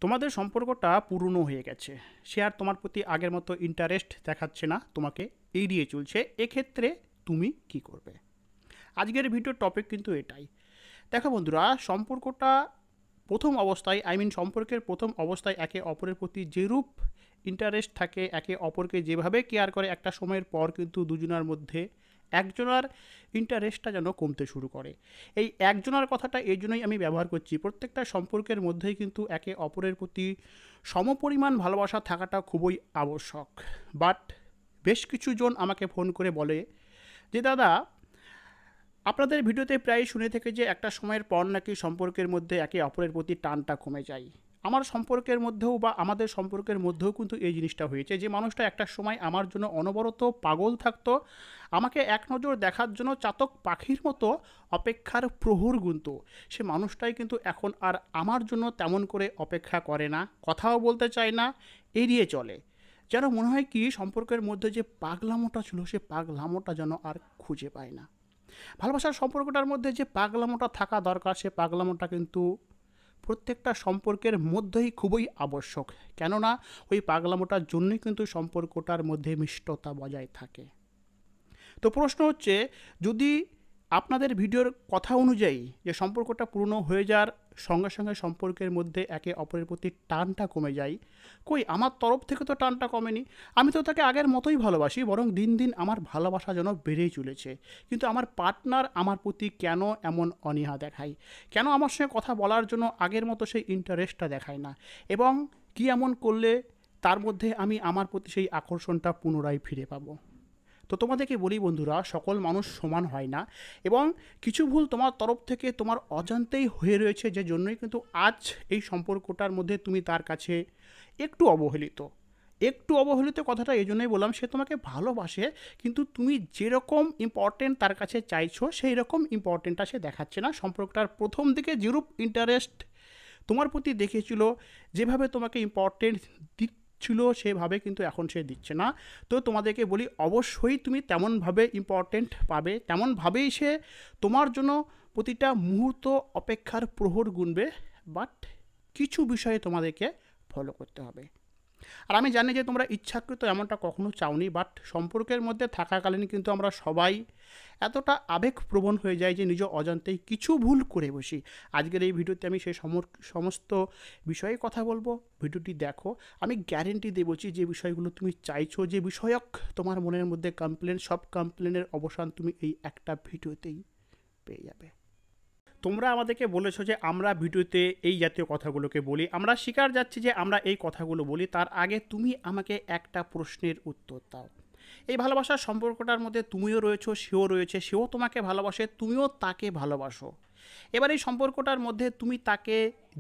তোমাদের সম্পর্কটা পুরনো হয়ে গেছে, সে আর তোমার প্রতি আগের মতো ইন্টারেস্ট দেখাচ্ছে না, তোমাকে এড়িয়ে চলছে। এক্ষেত্রে তুমি কি করবে? আজকের ভিডিওর টপিক কিন্তু এটাই। দেখো বন্ধুরা, সম্পর্কটা প্রথম অবস্থায় সম্পর্কের প্রথম অবস্থায় একে অপরের প্রতি যেরূপ ইন্টারেস্ট থাকে, একে অপরকে যেভাবে কেয়ার করে, একটা সময়ের পর কিন্তু দুজনের মধ্যে একজনের ইন্টারেস্টটা যেন কমতে শুরু করে। এই একজনের কথাটা এই জন্যই আমি ব্যবহার করছি, প্রত্যেকটা সম্পর্কের মধ্যেই কিন্তু একে অপরের প্রতি সমপরিমাণ ভালোবাসা থাকাটা খুবই আবশ্যক। বাট বেশ কিছু জন আমাকে ফোন করে বলে যে দাদা, আপনাদের ভিডিওতে প্রায় শুনে থেকে যে একটা সময়ের পর নাকি সম্পর্কের মধ্যে একে অপরের প্রতি টানটা কমে যায়। আমার সম্পর্কের মধ্যেও বা আমাদের সম্পর্কের মধ্যেও কিন্তু এই জিনিসটা হয়েছে যে মানুষটা একটা সময় আমার জন্য অনবরত পাগল থাকতো, আমাকে এক নজর দেখার জন্য চাতক পাখির মতো অপেক্ষার প্রহর গুনত। সে মানুষটাই কিন্তু এখন আর আমার জন্য তেমন করে অপেক্ষা করে না, কথাও বলতে চায় না, এড়িয়ে চলে। যেন মনে হয় কি সম্পর্কের মধ্যে যে পাগলামোটা ছিল, সে পাগলামোটা যেন আর খুঁজে পায় না। ভালোবাসার সম্পর্কটার মধ্যে যে পাগলামোটা থাকা দরকার, সে পাগলামোটা কিন্তু প্রত্যেকটা সম্পর্কের মধ্যেই খুবই আবশ্যক। কেননা ওই পাগলামোটার জন্যই কিন্তু সম্পর্কটার মধ্যে মিষ্টতা বজায় থাকে। তো প্রশ্ন হচ্ছে, যদি আপনাদের ভিডিওর কথা অনুযায়ী যে সম্পর্কটা পুরনো হয়ে যাওয়ার সঙ্গে সঙ্গে সম্পর্কের মধ্যে একে অপরের প্রতি টানটা কমে যায়, কই আমার তরফ থেকে তো টানটা কমেনি। আমি তো তাকে আগের মতোই ভালোবাসি, বরং দিন দিন আমার ভালোবাসা যেন বেড়েই চলেছে। কিন্তু আমার পার্টনার আমার প্রতি কেন এমন অনীহা দেখায়, কেন আমার সঙ্গে কথা বলার জন্য আগের মতো সেই ইন্টারেস্টটা দেখায় না, এবং কী এমন করলে তার মধ্যে আমি আমার প্রতি সেই আকর্ষণটা পুনরায় ফিরে পাবো। তো তোমাদেরকে বলি বন্ধুরা, সকল মানুষ সমান হয় না, এবং কিছু ভুল তোমার তরফ থেকে তোমার অজান্তেই হয়ে রয়েছে, যে জন্যই কিন্তু আজ এই সম্পর্কটার মধ্যে তুমি তার কাছে একটু অবহেলিত। একটু অবহেলিত কথাটা এই জন্যই বললাম, সে তোমাকে ভালোবাসে, কিন্তু তুমি যেরকম ইম্পর্টেন্ট তার কাছে চাইছো সেই রকম ইম্পর্টেন্টটা সে দেখাচ্ছে না। সম্পর্কটার প্রথম দিকে যেরূপ ইন্টারেস্ট তোমার প্রতি দেখিয়েছিল, যেভাবে তোমাকে ইম্পর্টেন্ট দিচ্ছিল, সেভাবে কিন্তু এখন সে দিচ্ছে না। তো তোমাদেরকে বলি, অবশ্যই তুমি তেমনভাবে ইম্পর্টেন্ট পাবে, তেমনভাবেই সে তোমার জন্য প্রতিটা মুহূর্ত অপেক্ষার প্রহর গুনবে। বাট কিছু বিষয়ে তোমাদেরকে ফলো করতে হবে। আর আমি জানি যে তোমরা ইচ্ছাকৃত এমনটা কখনো চাওনি, বাট সম্পর্কের মধ্যে থাকাকালীন কিন্তু আমরা সবাই এতটা আবেগপ্রবণ হয়ে যাই যে নিজ অজান্তেই কিছু ভুল করে বসি। আজকের এই ভিডিওতে আমি সেই সমস্ত বিষয়ে কথা বলবো। ভিডিওটি দেখো, আমি গ্যারেন্টি দিয়ে বলছি যে বিষয়গুলো তুমি চাইছো, যে বিষয়ক তোমার মনের মধ্যে কমপ্লেন, সব কমপ্লেনের অবসান তুমি এই একটা ভিডিওতেই পেয়ে যাবে। তোমরা আমাদেরকে বলেছো যে আমরা ভিডিওতে এই জাতীয় কথাগুলোকে বলি, আমরা স্বীকার যাচ্ছি যে আমরা এই কথাগুলো বলি। তার আগে তুমি আমাকে একটা প্রশ্নের উত্তর দাও। এই ভালোবাসার সম্পর্কটার মধ্যে তুমিও রয়েছো, সেও রয়েছে, সেও তোমাকে ভালোবাসে, তুমিও তাকে ভালোবাসো। এবার এই সম্পর্কটার মধ্যে তুমি তাকে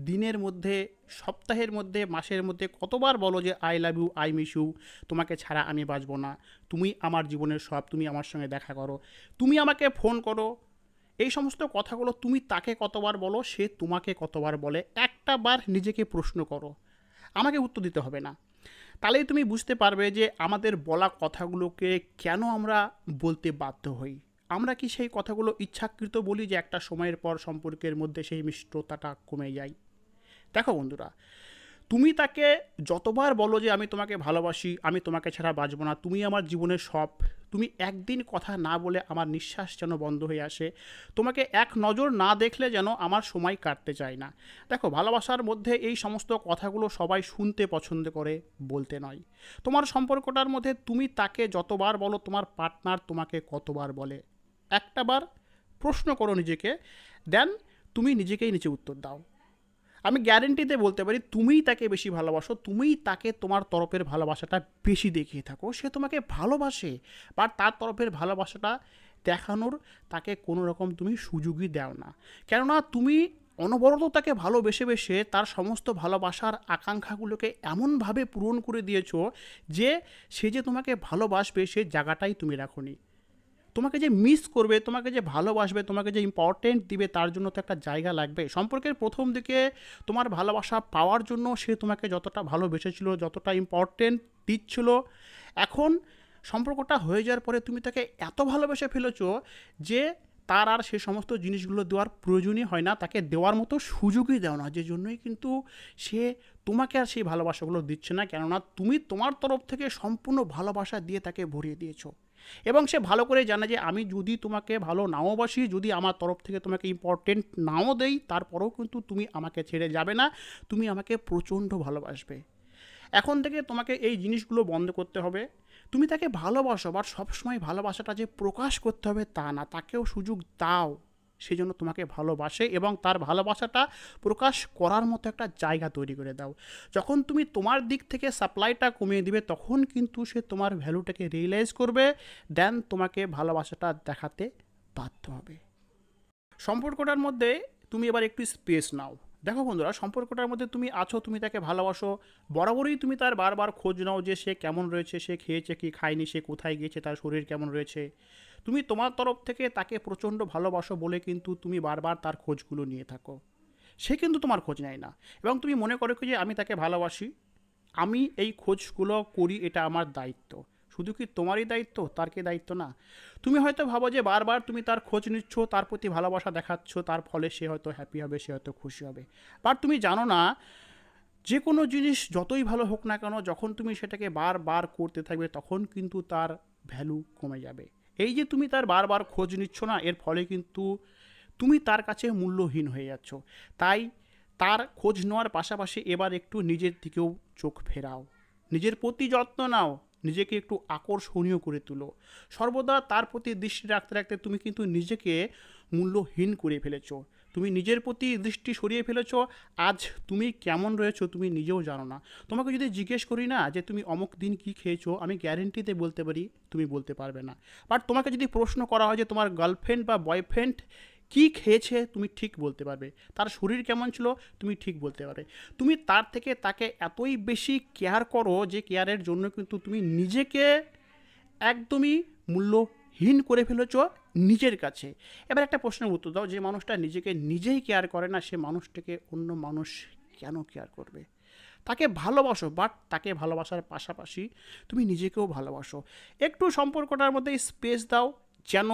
দিনের মধ্যে, সপ্তাহের মধ্যে, মাসের মধ্যে কতবার বলো যে I love you, I miss you, তোমাকে ছাড়া আমি বাঁচবো না, তুমি আমার জীবনের সব, তুমি আমার সঙ্গে দেখা করো, তুমি আমাকে ফোন করো। এই সমস্ত কথাগুলো তুমি তাকে কতবার বলো, সে তোমাকে কতবার বলে? একটা বার নিজেকে প্রশ্ন করো, আমাকে উত্তর দিতে হবে না। তাহলেই তুমি বুঝতে পারবে যে আমাদের বলা কথাগুলোকে কেন আমরা বলতে বাধ্য হই। আমরা কি সেই কথাগুলো ইচ্ছাকৃত বলি যে একটা সময়ের পর সম্পর্কের মধ্যে সেই মিষ্টতাটা কমে যায়? দেখো বন্ধুরা, তুমি তাকে যতবার বলো যে আমি তোমাকে ভালোবাসি, আমি তোমাকে ছাড়া বাঁচবো না, তুমি আমার জীবনের সব, তুমি একদিন কথা না বলে আমার নিঃশ্বাস যেন বন্ধ হয়ে আসে, তোমাকে এক নজর না দেখলে যেন আমার সময় কাটতে চায় না। দেখো, ভালোবাসার মধ্যে এই সমস্ত কথাগুলো সবাই শুনতে পছন্দ করে, বলতে নয়। তোমার সম্পর্কটার মধ্যে তুমি তাকে যতবার বলো, তোমার পার্টনার তোমাকে কতবার বলে? একটা বার প্রশ্ন করো নিজেকে, দেন তুমি নিজেকেই নিচে উত্তর দাও। আমি গ্যারেন্টিতে বলতে পারি, তুমিই তাকে বেশি ভালোবাসো, তুমিই তাকে তোমার তরফের ভালোবাসাটা বেশি দেখিয়ে থাকো। সে তোমাকে ভালোবাসে, বা তার তরফের ভালোবাসাটা দেখানোর তাকে কোনো রকম তুমি সুযোগই দাও না। কেননা তুমি অনবরত তাকে ভালোবেসে বেসে তার সমস্ত ভালোবাসার আকাঙ্ক্ষাগুলোকে এমনভাবে পূরণ করে দিয়েছো যে সে যে তোমাকে ভালোবাসবে সে জায়গাটাই তুমি রাখোনি। তোমাকে যে মিস করবে, তোমাকে যে ভালোবাসবে, তোমাকে যে ইম্পর্টেন্ট দিবে, তার জন্য তো একটা জায়গা লাগবে। সম্পর্কের প্রথম দিকে তোমার ভালোবাসা পাওয়ার জন্য সে তোমাকে যতটা ভালোবেসেছিল, যতটা ইম্পর্টেন্ট দিচ্ছিল, এখন সম্পর্কটা হয়ে যাওয়ার পরে তুমি তাকে এত ভালোবেসে ফেলেছো যে তার আর সে সমস্ত জিনিসগুলো দেওয়ার প্রয়োজনই হয় না, তাকে দেওয়ার মতো সুযোগই দেও না। যে জন্যই কিন্তু সে তোমাকে আর সেই ভালোবাসাগুলো দিচ্ছে না, কেননা তুমি তোমার তরফ থেকে সম্পূর্ণ ভালোবাসা দিয়ে তাকে ভরিয়ে দিয়েছো। এবং সে ভালো করে জানে যে আমি যদি তোমাকে ভালো নাও বাসি, যদি আমার তরফ থেকে তোমাকে ইম্পর্টেন্ট নাও দেই, তারপরেও কিন্তু তুমি আমাকে ছেড়ে যাবে না, তুমি আমাকে প্রচণ্ড ভালোবাসবে। এখন থেকে তোমাকে এই জিনিসগুলো বন্ধ করতে হবে। তুমি তাকে ভালোবাসো, বাট সবসময় ভালোবাসাটা যে প্রকাশ করতে হবে তা না, তাকেও সুযোগ দাও সেজন্য তোমাকে ভালোবাসে, এবং তার ভালোবাসাটা প্রকাশ করার মতো একটা জায়গা তৈরি করে দাও। যখন তুমি তোমার দিক থেকে সাপ্লাইটা কমিয়ে দিবে, তখন কিন্তু সে তোমার ভ্যালুটাকে রিয়েলাইজ করবে, দেন তোমাকে ভালোবাসাটা দেখাতে বাধ্য হবে। সম্পর্কটার মধ্যে তুমি এবার একটু স্পেস নাও। দেখো বন্ধুরা, সম্পর্কটার মধ্যে তুমি আছো, তুমি তাকে ভালোবাসো, বরাবরই তুমি তার বারবার খোঁজ নাও যে সে কেমন রয়েছে, সে খেয়েছে কি খায়নি, সে কোথায় গিয়েছে, তার শরীর কেমন রয়েছে। তুমি তোমার তরফ থেকে তাকে প্রচণ্ড ভালোবাসো বলে কিন্তু তুমি বারবার তার খোঁজগুলো নিয়ে থাকো। সে কিন্তু তোমার খোঁজ নেয় না, এবং তুমি মনে করো কি যে আমি তাকে ভালোবাসি, আমি এই খোঁজগুলো করি, এটা আমার দায়িত্ব। শুধু কি তোমারই দায়িত্ব, তার কি দায়িত্ব না? তুমি হয়তো ভাবো যে বারবার তুমি তার খোঁজ নিচ্ছ, তার প্রতি ভালোবাসা দেখাচ্ছ, তার ফলে সে হয়তো হ্যাপি হবে, সে হয়তো খুশি হবে। বাট তুমি জানো না, যে কোনো জিনিস যতই ভালো হোক না কেন, যখন তুমি সেটাকে বারবার করতে থাকবে তখন কিন্তু তার ভ্যালু কমে যাবে। এই যে তুমি তার বারবার খোঁজ নিচ্ছ না, এর ফলে কিন্তু তুমি তার কাছে মূল্যহীন হয়ে যাচ্ছ। তাই তার খোঁজ নেওয়ার পাশাপাশি এবার একটু নিজের দিকেও চোখ ফেরাও, নিজের প্রতি যত্ন নাও, নিজেকে একটু আকর্ষণীয় করে তুলো। সর্বদা তার প্রতি দৃষ্টি রাখতে রাখতে তুমি কিন্তু নিজেকে মূল্যহীন করে ফেলেছো। তুমি নিজের প্রতি দৃষ্টি সরিয়ে ফেলেছো। আজ তুমি কেমন রয়েছো তুমি নিজেও জানো না। তোমাকে যদি জিজ্ঞেস করি না যে তুমি অমুক দিন কী খেয়েছো, আমি গ্যারেন্টিতে বলতে পারি তুমি বলতে পারবে না। বাট তোমাকে যদি প্রশ্ন করা হয় যে তোমার গার্লফ্রেন্ড বা বয়ফ্রেন্ড কী খেয়েছে, তুমি ঠিক বলতে পারবে। তার শরীর কেমন ছিল, তুমি ঠিক বলতে পারবে। তুমি তার থেকে তাকে এতই বেশি কেয়ার করো যে কেয়ারের জন্য কিন্তু তুমি নিজেকে একদমই মূল্যহীন করে ফেলেছ নিজের কাছে। এবার একটা প্রশ্নের উত্তর দাও, যে মানুষটা নিজেকে নিজেই কেয়ার করে না, সে মানুষটাকে অন্য মানুষ কেন কেয়ার করবে? তাকে ভালোবাসো, বাট তাকে ভালোবাসার পাশাপাশি তুমি নিজেকেও ভালোবাসো। একটু সম্পর্কটার মধ্যে স্পেস দাও, যেন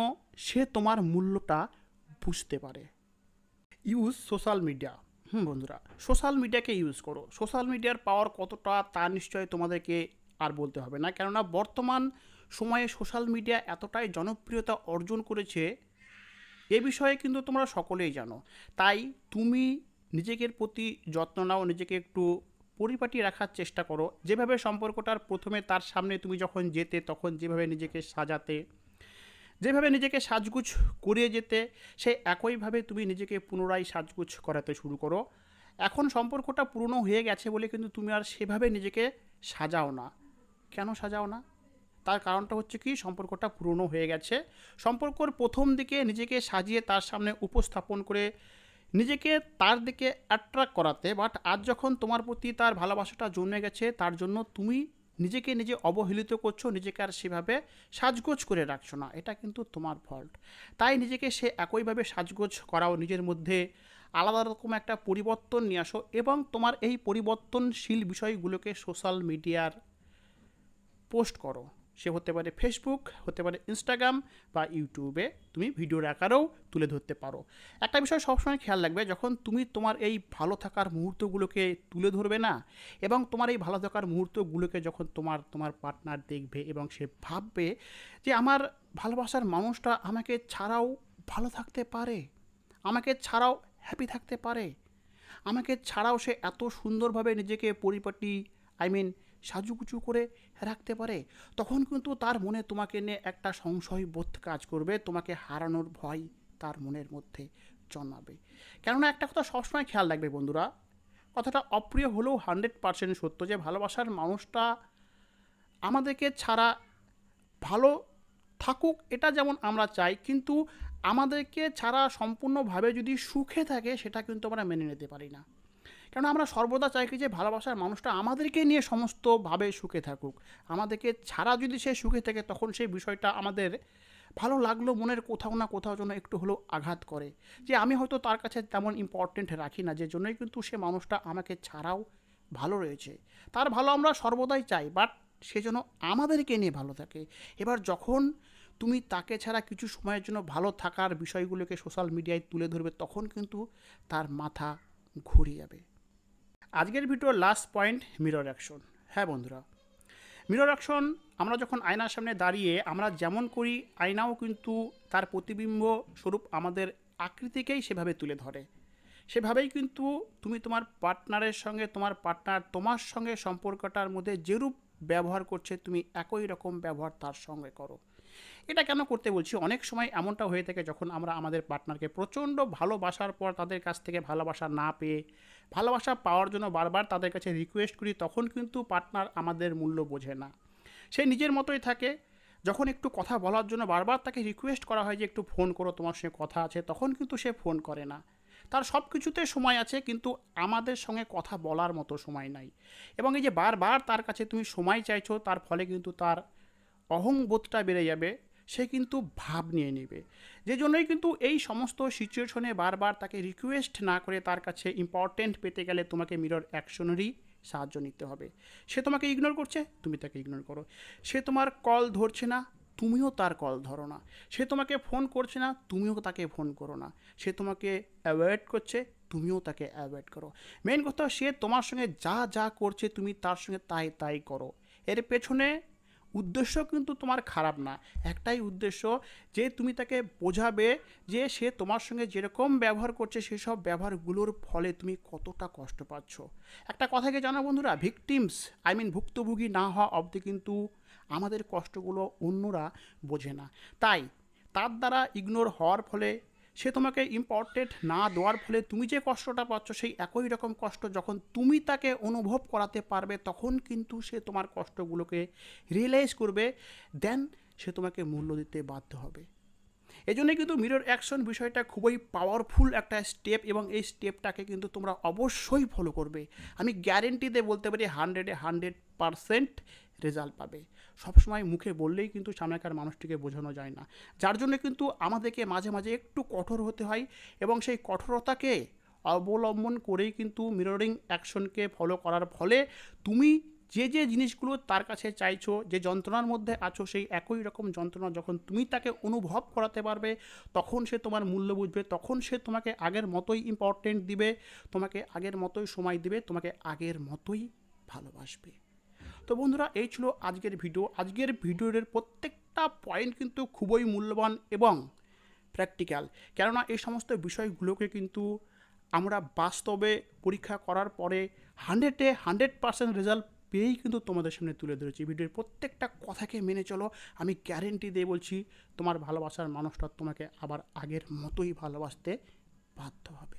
সে তোমার মূল্যটা বুঝতে পারে। Use social media. বন্ধুরা, সোশ্যাল মিডিয়াকে ইউজ করো। সোশ্যাল মিডিয়ার পাওয়ার কতটা তা নিশ্চয়ই তোমাদেরকে আর বলতে হবে না, কেননা বর্তমান সময়ে সোশ্যাল মিডিয়া এতটাই জনপ্রিয়তা অর্জন করেছে, এ বিষয়ে কিন্তু তোমরা সকলেই জানো। তাই তুমি নিজেদের প্রতি যত্ন নাও, নিজেকে একটু পরিপাটি রাখার চেষ্টা করো। যেভাবে সম্পর্কটার প্রথমে তার সামনে তুমি যখন যেতে, তখন যেভাবে নিজেকে সাজাতে, যেভাবে নিজেকে সাজগুজ করিয়ে যেতে, সেই একইভাবে তুমি নিজেকে পুনরায় সাজগুজ করাতে শুরু করো। এখন সম্পর্কটা পুরনো হয়ে গেছে বলে কিন্তু তুমি আর সেভাবে নিজেকে সাজাও না। কেন সাজাও না? তার কারণটা হচ্ছে কি, সম্পর্কটা পুরনো হয়ে গেছে। সম্পর্কর প্রথম দিকে নিজেকে সাজিয়ে তার সামনে উপস্থাপন করে নিজেকে তার দিকে অ্যাট্রাক্ট করাতে, বাট আজ যখন তোমার প্রতি তার ভালোবাসাটা জমে গেছে, তার জন্য তুমি নিজেকে নিজে অবহেলিত করছো, নিজেকে আর সেভাবে সাজগোজ করে রাখছো না। এটা কিন্তু তোমার ফল্ট। তাই নিজেকে সে একইভাবে সাজগোজ করাও, নিজের মধ্যে আলাদা রকম একটা পরিবর্তন নিয়ে আসো, এবং তোমার এই পরিবর্তনশীল বিষয়গুলোকে সোশ্যাল মিডিয়ার পোস্ট করো। সে হতে পারে ফেসবুক, হতে পারে ইনস্টাগ্রাম বা ইউটিউবে তুমি ভিডিওর আকারেও তুলে ধরতে পারো। একটা বিষয় সবসময় খেয়াল রাখবে, যখন তুমি তোমার এই ভালো থাকার মুহূর্তগুলোকে তুলে ধরবে না, এবং তোমার এই ভালো থাকার মুহূর্তগুলোকে যখন তোমার পার্টনার দেখবে, এবং সে ভাববে যে আমার ভালোবাসার মানুষটা আমাকে ছাড়াও ভালো থাকতে পারে, আমাকে ছাড়াও হ্যাপি থাকতে পারে, আমাকে ছাড়াও সে এত সুন্দরভাবে নিজেকে পরিপাটি সাজুগুজু করে রাখতে পারে, তখন কিন্তু তার মনে তোমাকে নিয়ে একটা সংশয় বোধ কাজ করবে, তোমাকে হারানোর ভয় তার মনের মধ্যে জন্মাবে। কেননা একটা কথা সবসময় খেয়াল রাখবে বন্ধুরা, কথাটা অপ্রিয় হলেও 100% সত্য, যে ভালোবাসার মানুষটা আমাদেরকে ছাড়া ভালো থাকুক, এটা যেমন আমরা চাই, কিন্তু আমাদেরকে ছাড়া সম্পূর্ণভাবে যদি সুখে থাকে, সেটা কিন্তু আমরা মেনে নিতে পারি না। কারণ আমরা সর্বদা চাই কি যে ভালোবাসার মানুষটা আমাদেরকে নিয়ে সমস্তভাবে সুখে থাকুক। আমাদেরকে ছাড়া যদি সে সুখে থাকে, তখন সেই বিষয়টা আমাদের ভালো লাগলো মনের কোথাও না কোথাও যেন একটু হলেও আঘাত করে, যে আমি হয়তো তার কাছে তেমন ইম্পর্টেন্ট রাখি না, যে জন্যই কিন্তু সে মানুষটা আমাকে ছাড়াও ভালো রয়েছে। তার ভালো আমরা সর্বদাই চাই, বাট সে যেন আমাদেরকে নিয়ে ভালো থাকে। এবার যখন তুমি তাকে ছাড়া কিছু সময়ের জন্য ভালো থাকার বিষয়গুলোকে সোশ্যাল মিডিয়ায় তুলে ধরবে, তখন কিন্তু তার মাথা ঘুরে যাবে। আজকের ভিডিওর লাস্ট পয়েন্ট মিরর অ্যাকশন। হ্যাঁ বন্ধুরা, মিরর অ্যাকশন আমরা যখন আয়নার সামনে দাঁড়িয়ে আমরা যেমন করি, আয়নাও কিন্তু তার প্রতিবিম্ব স্বরূপ আমাদের আকৃতিকেই সেভাবে তুলে ধরে। সেভাবেই কিন্তু তুমি তোমার পার্টনারের সঙ্গে, তোমার পার্টনার তোমার সঙ্গে সম্পর্কটার মধ্যে যেরূপ ব্যবহার করছে, তুমি একই রকম ব্যবহার তার সঙ্গে করো। এটা কেন করতে বলছি, অনেক সময় এমনটা হয়ে থাকে যখন আমরা আমাদের পার্টনারকে প্রচণ্ড ভালোবাসার পর তাদের কাছ থেকে ভালোবাসা না পেয়ে, ভালোবাসা পাওয়ার জন্য বারবার তাদের কাছে রিকোয়েস্ট করি, তখন কিন্তু পার্টনার আমাদের মূল্য বোঝে না। সে নিজের মতোই থাকে। যখন একটু কথা বলার জন্য বারবার তাকে রিকোয়েস্ট করা হয় যে একটু ফোন করো, তোমার সঙ্গে কথা আছে, তখন কিন্তু সে ফোন করে না। তার সব কিছুতে সময় আছে, কিন্তু আমাদের সঙ্গে কথা বলার মতো সময় নাই। এবং এই যে বারবার তার কাছে তুমি সময় চাইছো, তার ফলে কিন্তু তার অহংবোধটা বেড়ে যাবে। সে কিন্তু ভাব নিয়ে নেবে। যে জন্যই কিন্তু এই সমস্ত সিচুয়েশনে বারবার তাকে রিকোয়েস্ট না করে তার কাছে ইম্পর্টেন্ট পেতে গেলে তোমাকে মিরর অ্যাকশনেরই সাহায্য নিতে হবে। সে তোমাকে ইগনোর করছে, তুমি তাকে ইগনোর করো। সে তোমার কল ধরছে না, তুমিও তার কল ধরো না। সে তোমাকে ফোন করছে না, তুমিও তাকে ফোন করো না। সে তোমাকে অ্যাভয়েড করছে, তুমিও তাকে অ্যাভয়েড করো। মেন কথা, সে তোমার সঙ্গে যা যা করছে তুমি তার সঙ্গে তাই তাই করো। এর পেছনে উদ্দেশ্য কিন্তু তোমার খারাপ না, একটাই উদ্দেশ্য যে তুমি তাকে বোঝাবে যে সে তোমার সঙ্গে যেরকম ব্যবহার করছে সেসব ব্যবহারগুলোর ফলে তুমি কতটা কষ্ট পাচ্ছ। একটা কথাকে জানো বন্ধুরা, ভিকটিমস ভুক্তভোগী না হওয়া অবধি কিন্তু আমাদের কষ্টগুলো অন্যরা বোঝে না। তাই তার দ্বারা ইগনোর হওয়ার ফলে, সে তোমাকে ইম্পর্টেন্ট না দেওয়ার ফলে তুমি যে কষ্টটা পাচ্ছ, সেই একই রকম কষ্ট যখন তুমি তাকে অনুভব করাতে পারবে, তখন কিন্তু সে তোমার কষ্টগুলোকে রিয়েলাইজ করবে। দেন সে তোমাকে মূল্য দিতে বাধ্য হবে। এই জন্যই কিন্তু মিরর অ্যাকশন বিষয়টা খুবই পাওয়ারফুল একটা স্টেপ, এবং এই স্টেপটাকে কিন্তু তোমরা অবশ্যই ফলো করবে। আমি গ্যারেন্টি দিয়ে বলতে পারি 100% রেজাল্ট পাবে। সবসময় মুখে বললেই কিন্তু সামনেকার মানুষটিকে বোঝানো যায় না, যার জন্য কিন্তু আমাদেরকে মাঝে মাঝে একটু কঠোর হতে হয়, এবং সেই কঠোরতাকে অবলম্বন করেই কিন্তু মিররিং অ্যাকশনকে ফলো করার ফলে তুমি যে যে জিনিসগুলো তার কাছে চাইছো, যে যন্ত্রণার মধ্যে আছো, সেই একই রকম যন্ত্রণা যখন তুমি তাকে অনুভব করাতে পারবে, তখন সে তোমার মূল্য বুঝবে। তখন সে তোমাকে আগের মতোই ইম্পর্টেন্ট দিবে, তোমাকে আগের মতোই সময় দিবে, তোমাকে আগের মতোই ভালোবাসবে। তো বন্ধুরা, এই ছিল আজকের ভিডিও। আজকের ভিডিওর প্রত্যেকটা পয়েন্ট কিন্তু খুবই মূল্যবান এবং প্র্যাকটিক্যাল। কেননা এই সমস্ত বিষয়গুলোকে কিন্তু আমরা বাস্তবে পরীক্ষা করার পরে 100% রেজাল্ট পেয়েই কিন্তু তোমাদের সামনে তুলে ধরেছি। ভিডিওর প্রত্যেকটা কথাকে মেনে চলো, আমি গ্যারেন্টি দিয়ে বলছি তোমার ভালোবাসার মানুষটা তোমাকে আবার আগের মতোই ভালোবাসতে বাধ্য হবে।